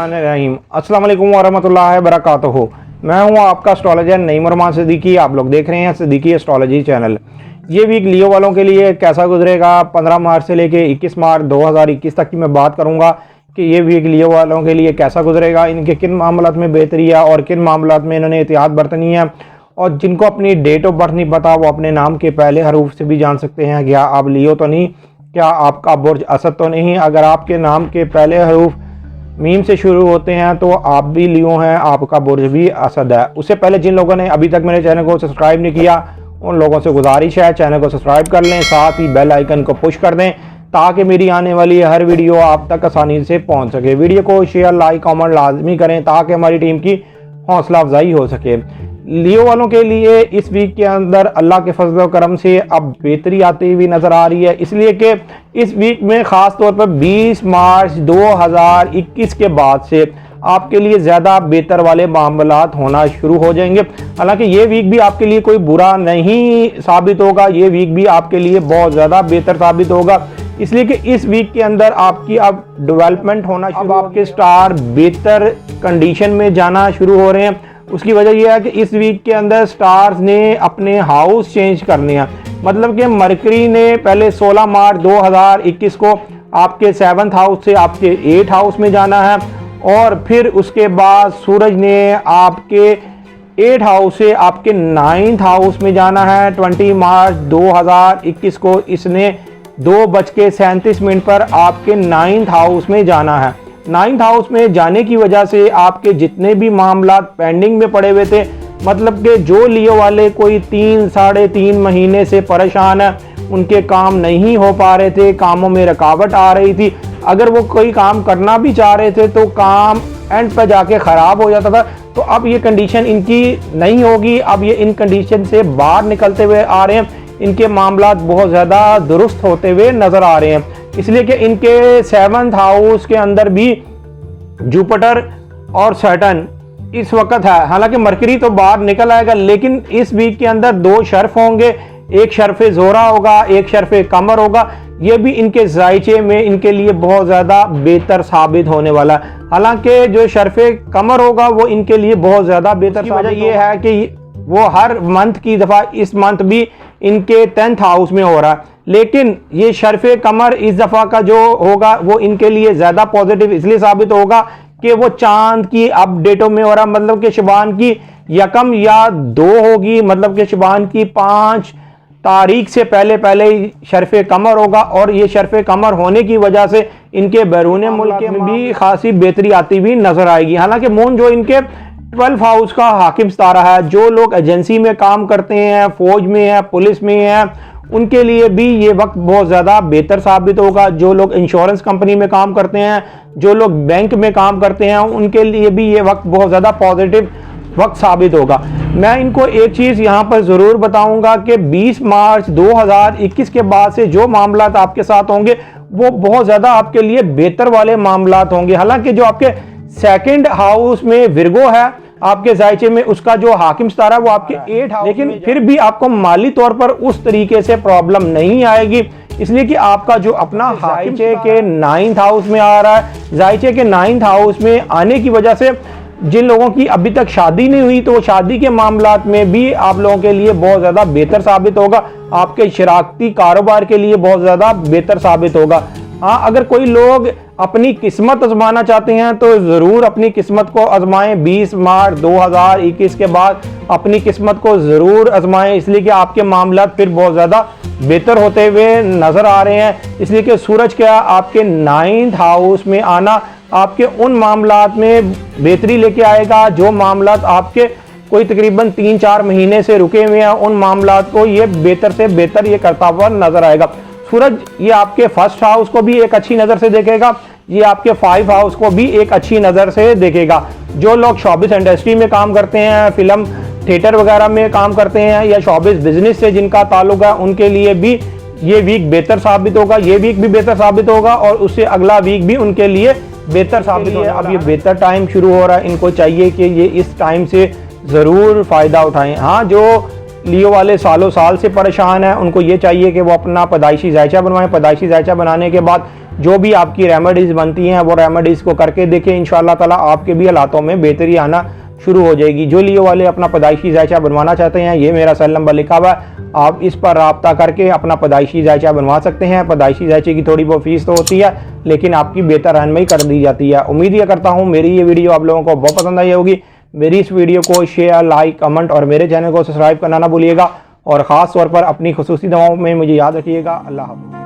बिस्मिल्लाहिर्रहमानिर्रहीम। अस्सलाम वालेकुम वरहमतुल्लाहि वबरकातुहू। मैं हूं आपका एस्ट्रोलॉजर नईम रहमान सिद्दीकी। आप लोग देख रहे हैं सिद्दीकी एस्ट्रोलॉजी चैनल। ये वीक लियो वालों के लिए कैसा गुजरेगा 15 मार्च से लेके 21 मार्च 2021 तक की मैं बात करूंगा कि ये वीक लियो वालों के लिए कैसा गुजरेगा, इनके किन मामलात में बेहतरी है और किन मामलात में इन्होंने एहतियात बरतनी है। और जिनको अपनी डेट ऑफ बर्थ नहीं पता वो अपने नाम के पहले हरूफ से भी जान सकते हैं। क्या आप लियो तो नहीं, क्या आपका बुर्ज असद तो नहीं। अगर आपके नाम के पहले हरूफ मीम से शुरू होते हैं तो आप भी लियो हैं, आपका बुर्ज भी असद है। उससे पहले जिन लोगों ने अभी तक मेरे चैनल को सब्सक्राइब नहीं किया उन लोगों से गुजारिश है चैनल को सब्सक्राइब कर लें, साथ ही बेल आइकन को पुश कर दें ताकि मेरी आने वाली हर वीडियो आप तक आसानी से पहुंच सके। वीडियो को शेयर लाइक कमेंट लाजमी करें ताकि हमारी टीम की हौसला अफजाई हो सके। लियो वालों के लिए इस वीक के अंदर अल्लाह के फजल व करम से अब बेहतरी आती हुई नज़र आ रही है, इसलिए कि इस वीक में ख़ास तौर पर 20 मार्च 2021 के बाद से आपके लिए ज़्यादा बेहतर वाले मामलात होना शुरू हो जाएंगे। हालांकि ये वीक भी आपके लिए कोई बुरा नहीं साबित होगा, ये वीक भी आपके लिए बहुत ज़्यादा बेहतर साबित होगा, इसलिए कि इस वीक के अंदर आपकी अब डेवलपमेंट होना शुरू, अब आपके स्टार बेहतर कंडीशन में जाना शुरू हो रहे हैं। उसकी वजह यह है कि इस वीक के अंदर स्टार्स ने अपने हाउस चेंज करने हैं। मतलब कि मरकरी ने पहले 16 मार्च 2021 को आपके 7th हाउस से आपके 8th हाउस में जाना है और फिर उसके बाद सूरज ने आपके 8th हाउस से आपके 9th हाउस में जाना है। 20 मार्च 2021 को इसने 2:37 पर आपके 9th हाउस में जाना है। 9th हाउस में जाने की वजह से आपके जितने भी मामला पेंडिंग में पड़े हुए थे, मतलब कि जो लियो वाले कोई 3-3.5 महीने से परेशान है, उनके काम नहीं हो पा रहे थे, कामों में रुकावट आ रही थी, अगर वो कोई काम करना भी चाह रहे थे तो काम एंड पर जाके ख़राब हो जाता था। तो अब ये कंडीशन इनकी नहीं होगी, अब ये इन कंडीशन से बाहर निकलते हुए आ रहे हैं, इनके मामलात बहुत ज़्यादा दुरुस्त होते हुए नज़र आ रहे हैं। इसलिए कि इनके 7th हाउस के अंदर भी जुपिटर और सैटर्न इस वक्त है। हालांकि मरकरी तो बाहर निकल आएगा, लेकिन इस वीक के अंदर 2 शर्फ होंगे, एक शर्फ जोरा होगा, एक शर्फ कमर होगा। ये भी इनके जायचे में इनके लिए बहुत ज़्यादा बेहतर साबित होने वाला है। हालांकि जो शर्फ कमर होगा वो इनके लिए बहुत ज़्यादा बेहतर, वजह यह है कि वो हर मंथ की दफ़ा इस मंथ भी इनके 10th हाउस में हो रहा है, लेकिन ये शर्फ कमर इस दफ़ा का जो होगा वो इनके लिए ज़्यादा पॉजिटिव इसलिए साबित होगा कि वो चांद की अपडेटों में हो रहा, मतलब कि शुबान की 1 या 2 होगी, मतलब कि शुबान की 5 तारीख से पहले ही शर्फ कमर होगा और ये शर्फ कमर होने की वजह से इनके बैरून मुल्क में भी खासी बेहतरी आती हुई नजर आएगी। हालांकि मून जो इनके 12th हाउस का हाकिम सितारा है, जो लोग एजेंसी में काम करते हैं, फौज में है, पुलिस में है, उनके लिए भी ये वक्त बहुत ज़्यादा बेहतर साबित होगा। जो लोग इंश्योरेंस कंपनी में काम करते हैं, जो लोग बैंक में काम करते हैं, उनके लिए भी ये वक्त बहुत ज़्यादा पॉजिटिव वक्त साबित होगा। मैं इनको एक चीज़ यहाँ पर ज़रूर बताऊँगा कि 20 मार्च 2021 के बाद से जो मामलात आपके साथ होंगे वो बहुत ज़्यादा आपके लिए बेहतर वाले मामलात होंगे। हालांकि जो आपके 2nd हाउस में विर्गो है आपके जायचे में, उसका जो हाकिम सितारा वो आपके 8th हाउस, लेकिन फिर भी आपको माली तौर पर उस तरीके से प्रॉब्लम नहीं आएगी, इसलिए कि आपका जो अपना जायचे के 9th हाउस में आ रहा है। जायचे के 9th हाउस में आने की वजह से जिन लोगों की अभी तक शादी नहीं हुई तो वो शादी के मामलात में भी आप लोगों के लिए बहुत ज़्यादा बेहतर साबित होगा, आपके शराकती कारोबार के लिए बहुत ज़्यादा बेहतर साबित होगा। हाँ, अगर कोई लोग अपनी किस्मत आजमाना चाहते हैं तो ज़रूर अपनी किस्मत को आजमाएं। 20 मार्च 2021 के बाद अपनी किस्मत को ज़रूर आजमाएं, इसलिए कि आपके मामलात फिर बहुत ज़्यादा बेहतर होते हुए नज़र आ रहे हैं। इसलिए कि सूरज क्या आपके 9th हाउस में आना आपके उन मामलात में बेहतरी लेके आएगा जो मामलात आपके कोई तकरीबन 3-4 महीने से रुके हुए हैं, उन मामलात को ये बेहतर से बेहतर ये करता हुआ नज़र आएगा। सूरज ये आपके 1st हाउस को भी एक अच्छी नज़र से देखेगा, ये आपके 5th हाउस को भी एक अच्छी नज़र से देखेगा। जो लोग शोबिस इंडस्ट्री में काम करते हैं, फिल्म थिएटर वगैरह में काम करते हैं या शोबिस बिजनेस से जिनका ताल्लुक है, उनके लिए भी ये वीक बेहतर साबित होगा, ये वीक भी बेहतर साबित होगा और उससे अगला वीक भी उनके लिए बेहतर साबित होगा। अब ये बेहतर टाइम शुरू हो रहा है, इनको चाहिए कि ये इस टाइम से ज़रूर फ़ायदा उठाएं। हाँ, जो लियो वाले सालों साल से परेशान हैं उनको ये चाहिए कि वो अपना पैदाइशी जायचा बनवाएं। पैदाइशी जायचा बनाने के बाद जो भी आपकी रेमेडीज़ बनती हैं वो रेमेडीज़ को करके देखें, इंशाअल्लाह ताला आपके भी हालातों में बेहतरी आना शुरू हो जाएगी। जो लियो वाले अपना पैदाइशी जायचा बनवाना चाहते हैं, ये मेरा सेल नंबर लिखा हुआ है, आप इस पर रब्ता करके अपना पैदाइशी जायचा बनवा सकते हैं। पैदाइशी जायचे की थोड़ी बहुत फीस तो होती है, लेकिन आपकी बेहतर रहनुमाई कर दी जाती है। उम्मीद ये करता हूँ मेरी ये वीडियो आप लोगों को बहुत पसंद आई होगी। मेरी इस वीडियो को शेयर, लाइक, कमेंट और मेरे चैनल को सब्सक्राइब करना ना भूलिएगा। और ख़ास तौर पर अपनी खुसूसी दवाओं में मुझे याद रखिएगा। अल्लाह हाफ़िज़।